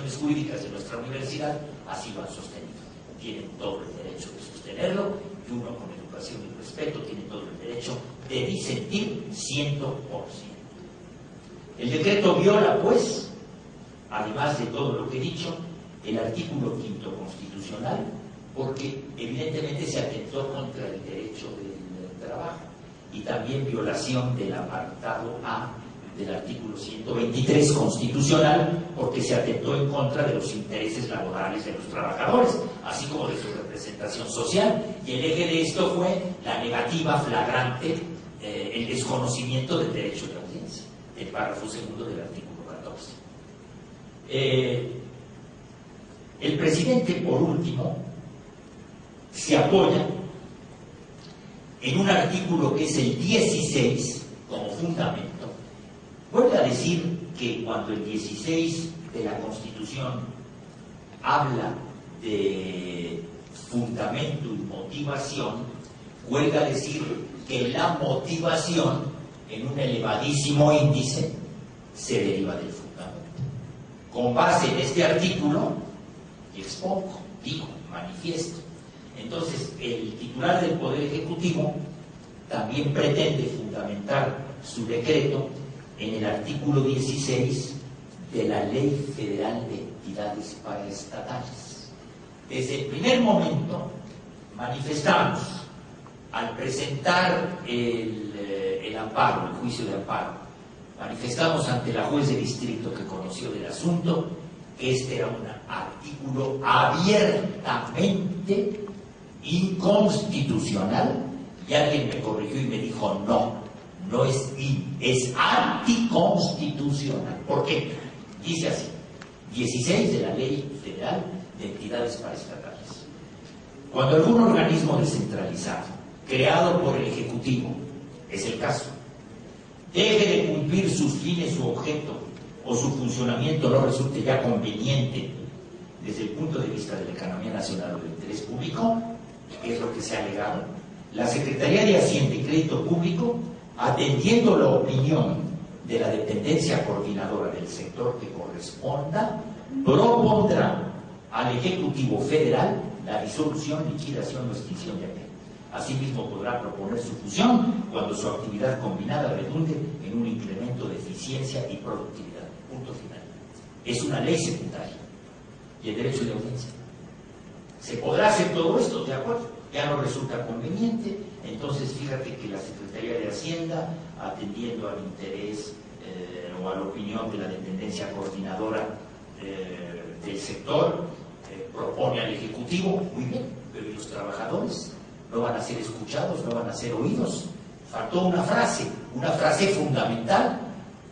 instituciones jurídicas de nuestra universidad así lo han sostenido. Tienen todo el derecho de sostenerlo, y uno con educación y respeto tiene todo el derecho de disentir 100%. El decreto viola, pues, además de todo lo que he dicho, el artículo 5º constitucional, porque evidentemente se atentó contra el derecho del trabajo, y también violación del apartado A del artículo 123 constitucional, porque se atentó en contra de los intereses laborales de los trabajadores, así como de su representación social, y el eje de esto fue la negativa flagrante, el desconocimiento del derecho de audiencia, el párrafo segundo del artículo 14. El presidente, por último, se apoya en un artículo que es el 16 como fundamento. Vuelve a decir que cuando el 16 de la Constitución habla de fundamento y motivación, vuelve a decir que la motivación en un elevadísimo índice se deriva del fundamento. Con base en este artículo, expongo, digo, manifiesto. Entonces, el titular del Poder Ejecutivo también pretende fundamentar su decreto en el artículo 16 de la Ley Federal de Entidades Paraestatales. Desde el primer momento manifestamos, al presentar el amparo, el juicio de amparo, manifestamos ante la juez de distrito que conoció del asunto que este era un artículo abiertamente inconstitucional, y alguien me corrigió y me dijo no es anticonstitucional. ¿Por qué? Dice así, 16 de la Ley Federal de Entidades Paraestatales. Cuando algún organismo descentralizado, creado por el Ejecutivo, es el caso, deje de cumplir sus fines u objeto, o su funcionamiento no resulte ya conveniente desde el punto de vista de la economía nacional o del interés público, que es lo que se ha alegado, la Secretaría de Hacienda y Crédito Público, atendiendo la opinión de la dependencia coordinadora del sector que corresponda, propondrá al Ejecutivo Federal la disolución, liquidación o extinción de aquel. Asimismo, podrá proponer su fusión cuando su actividad combinada redunde en un incremento de eficiencia y productividad. Punto final. Es una ley secundaria. Y el derecho de audiencia. ¿Se podrá hacer todo esto? De acuerdo. Ya no resulta conveniente. Entonces, fíjate que la Secretaría de Hacienda, atendiendo al interés o a la opinión de la dependencia coordinadora del sector, propone al Ejecutivo, muy bien, pero ¿y los trabajadores? ¿No van a ser escuchados? ¿No van a ser oídos? Faltó una frase fundamental,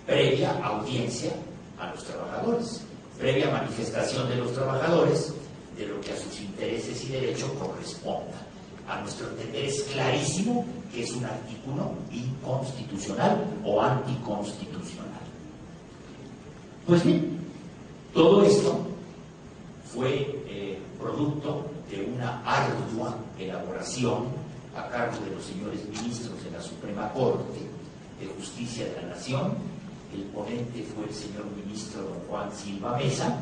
previa audiencia a los trabajadores, previa manifestación de los trabajadores de lo que a sus intereses y derechos corresponda. A nuestro entender es clarísimo que es un artículo inconstitucional o anticonstitucional. Pues bien, todo esto fue producto de una ardua elaboración a cargo de los señores ministros de la Suprema Corte de Justicia de la Nación. El ponente fue el señor ministro don Juan Silva Mesa,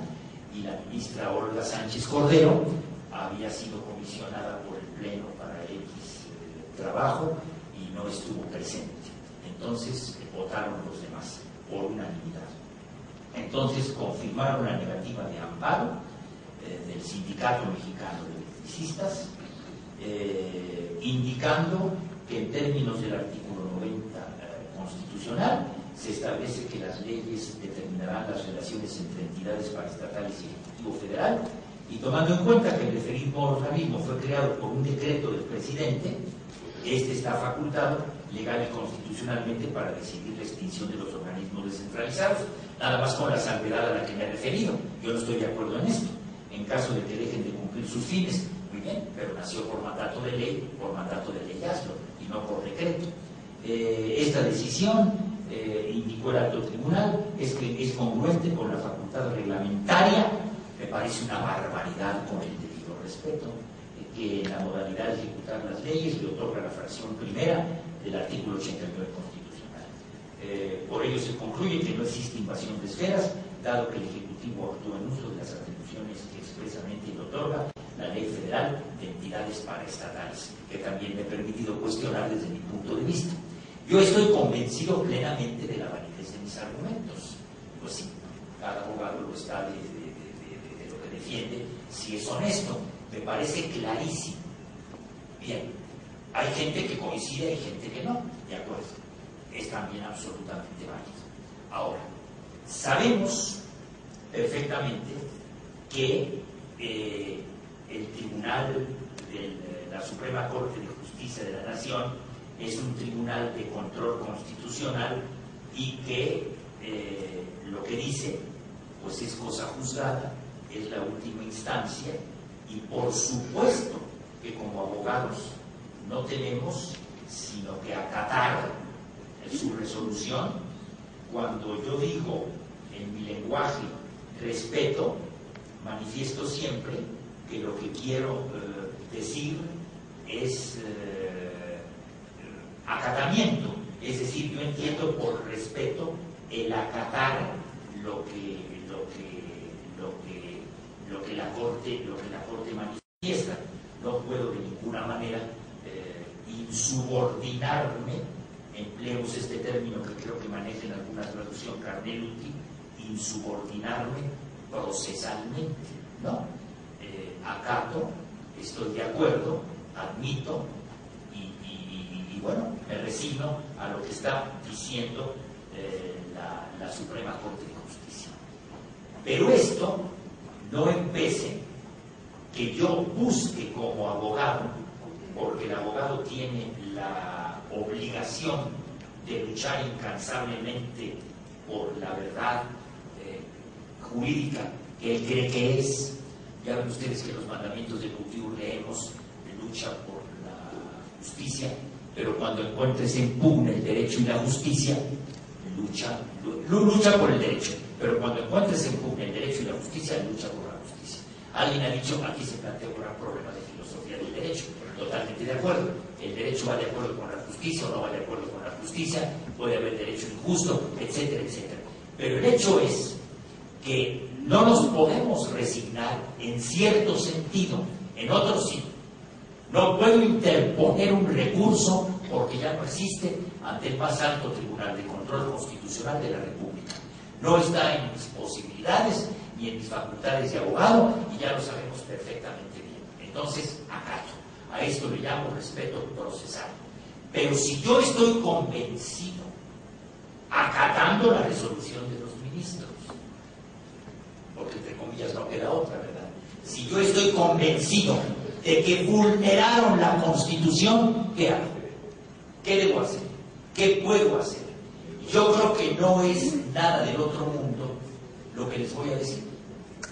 y la ministra Olga Sánchez Cordero había sido comisionada por el Pleno para X trabajo y no estuvo presente. Entonces votaron los demás por unanimidad. Entonces confirmaron la negativa de amparo del Sindicato Mexicano de Electricistas, indicando que en términos del artículo 90 constitucional se establece que las leyes determinarán las relaciones entre entidades paraestatales y Ejecutivo Federal, y tomando en cuenta que el referido organismo fue creado por un decreto del presidente, este está facultado legal y constitucionalmente para decidir la extinción de los organismos descentralizados, nada más con la salvedad a la que me he referido. Yo no estoy de acuerdo en esto. En caso de que dejen de cumplir sus fines, muy bien, pero nació por mandato de ley, por mandato de leyazlo y no por decreto. Esta decisión, indicó el alto tribunal, es que es congruente con la facultad reglamentaria. Me parece una barbaridad, con el debido respeto, que en la modalidad de ejecutar las leyes le otorga la fracción primera del artículo 89 constitucional. Por ello se concluye que no existe invasión de esferas, dado que el Ejecutivo Ejecutivo actúa en uso de las atribuciones que expresamente le otorga la Ley Federal de Entidades Paraestatales, que también me he permitido cuestionar desde mi punto de vista. Yo estoy convencido plenamente de la validez de mis argumentos. Pues sí, cada abogado lo está de lo que defiende, si es honesto. Me parece clarísimo. Bien, hay gente que coincide, hay gente que no, de acuerdo. Es también absolutamente válido. Ahora, sabemos perfectamente que el Tribunal de la Suprema Corte de Justicia de la Nación es un tribunal de control constitucional y que lo que dice pues es cosa juzgada, es la última instancia, y por supuesto que como abogados no tenemos sino que acatar su resolución. Cuando yo digo en mi lenguaje respeto, manifiesto siempre que lo que quiero decir es acatamiento, es decir, yo entiendo por respeto el acatar lo que la Corte manifiesta. No puedo de ninguna manera insubordinarme, empleemos este término que creo que maneja en alguna traducción Carneluti, insubordinarme procesalmente, ¿no? Acato, estoy de acuerdo, admito y bueno, me resigno a lo que está diciendo la Suprema Corte de Justicia. Pero esto no impide que yo busque como abogado, porque el abogado tiene la obligación de luchar incansablemente por la verdad jurídica que él cree que es. Ya ven ustedes que los mandamientos de Couture leemos, lucha por la justicia, pero cuando encuentres en pugna el derecho y la justicia, lucha por el derecho, pero cuando encuentres en pugna el derecho y la justicia, lucha por la justicia. Alguien ha dicho, aquí se plantea un gran problema de filosofía del derecho. Totalmente de acuerdo. El derecho va de acuerdo con la justicia o no va de acuerdo con la justicia, puede haber derecho injusto, etcétera, etcétera. Pero el hecho es que no nos podemos resignar en cierto sentido, en otro sí. No puedo interponer un recurso porque ya no existe ante el más alto Tribunal de Control Constitucional de la República. No está en mis posibilidades ni en mis facultades de abogado y ya lo sabemos perfectamente bien. Entonces, acato. A esto le llamo respeto procesal. Pero si yo estoy convencido, acatando la resolución de los ministros, porque entre comillas no queda otra, ¿verdad? Si yo estoy convencido de que vulneraron la Constitución, ¿qué hago? ¿Qué debo hacer? ¿Qué puedo hacer? Yo creo que no es nada del otro mundo lo que les voy a decir.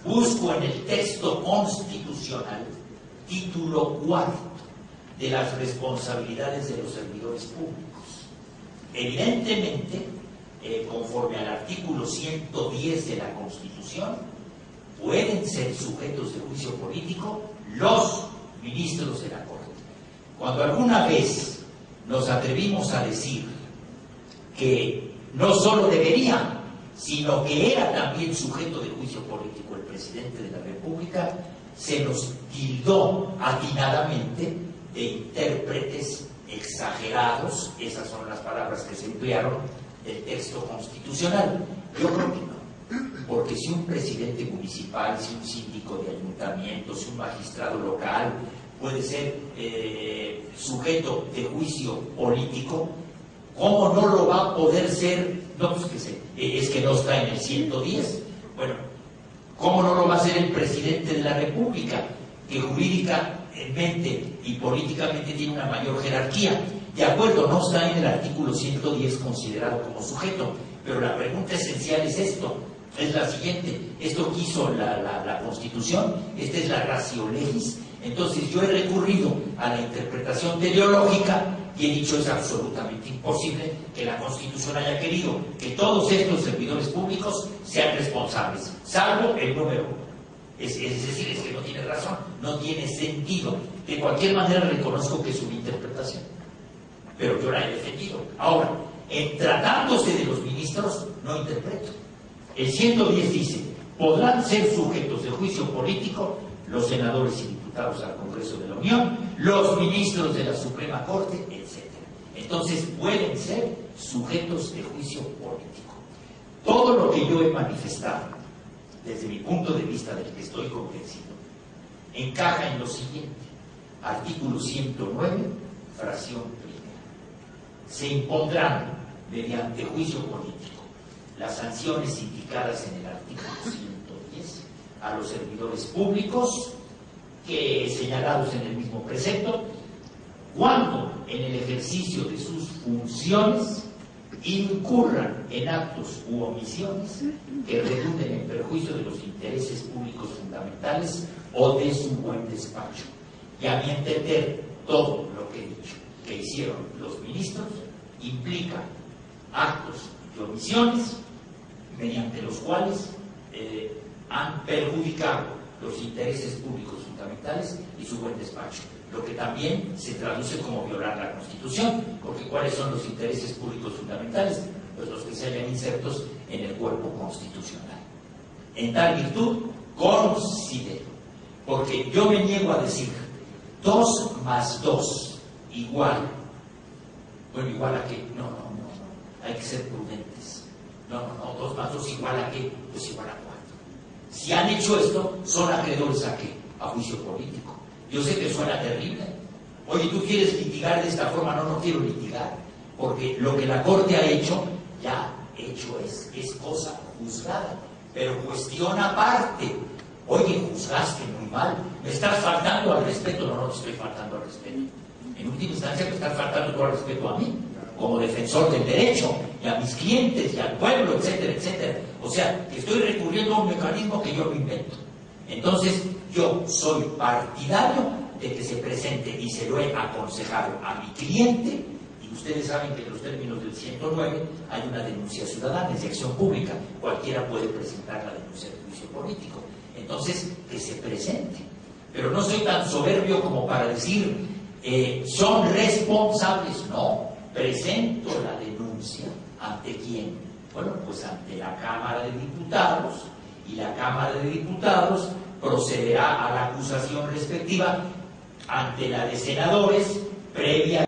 Busco en el texto constitucional título 4 de las responsabilidades de los servidores públicos. Evidentemente, conforme al artículo 110 de la Constitución, pueden ser sujetos de juicio político los ministros de la Corte. Cuando alguna vez nos atrevimos a decir que no solo debería, sino que era también sujeto de juicio político el presidente de la República, se nos tildó atinadamente de intérpretes exagerados, esas son las palabras que se emplearon, del texto constitucional. Yo creo que no, porque si un presidente municipal, si un síndico de ayuntamiento, si un magistrado local puede ser sujeto de juicio político, ¿cómo no lo va a poder ser? No, pues es que no está en el 110. Bueno, ¿cómo no lo va a ser el presidente de la República, que jurídicamente y políticamente tiene una mayor jerarquía? De acuerdo, no está en el artículo 110 considerado como sujeto, pero la pregunta esencial es la siguiente. Esto quiso la Constitución, esta es la ratio legis. Entonces yo he recurrido a la interpretación teleológica y he dicho es absolutamente imposible que la Constitución haya querido que todos estos servidores públicos sean responsables, salvo el número uno. Es decir, es que no tiene razón, no tiene sentido. De cualquier manera reconozco que es una interpretación, pero yo la he defendido. Ahora, en tratándose de los ministros, no interpreto. El 110 dice, podrán ser sujetos de juicio político los senadores y diputados al Congreso de la Unión, los ministros de la Suprema Corte, etc. Entonces pueden ser sujetos de juicio político. Todo lo que yo he manifestado, desde mi punto de vista del que estoy convencido, encaja en lo siguiente. Artículo 109, fracción primera. Se impondrán mediante juicio político las sanciones indicadas en el artículo 110 a los servidores públicos que señalados en el mismo precepto, cuando en el ejercicio de sus funciones incurran en actos u omisiones que redunden en perjuicio de los intereses públicos fundamentales o de su buen despacho. Y a mi entender, todo lo que he dicho que hicieron los ministros implica actos y omisiones mediante los cuales han perjudicado los intereses públicos fundamentales y su buen despacho, lo que también se traduce como violar la Constitución, porque ¿cuáles son los intereses públicos fundamentales? Pues los que se hallan insertos en el cuerpo constitucional. En tal virtud, considero, porque yo me niego a decir 2 más 2 igual, bueno, igual a qué, no, hay que ser prudentes, no, 2 más 2 igual a qué, pues igual a 4. Si han hecho esto, son acreedores a qué, a juicio político. Yo sé que suena terrible. Oye, ¿tú quieres litigar de esta forma? No quiero litigar, porque lo que la Corte ha hecho, ya hecho es cosa juzgada, pero cuestión aparte. Oye, juzgaste muy mal, me estás faltando al respeto. No te estoy faltando al respeto. En última instancia me estás faltando todo al respeto a mí, como defensor del derecho, y a mis clientes, y al pueblo, etcétera, etcétera. O sea, que estoy recurriendo a un mecanismo que yo no invento. Entonces, yo soy partidario de que se presente, y se lo he aconsejado a mi cliente, y ustedes saben que en los términos del 109 hay una denuncia ciudadana, es de acción pública, cualquiera puede presentar la denuncia de juicio político. Entonces, que se presente. Pero no soy tan soberbio como para decir, son responsables. No, presento la denuncia. ¿Ante quién? Bueno, pues ante la Cámara de Diputados, y la Cámara de Diputados procederá a la acusación respectiva ante la de senadores previa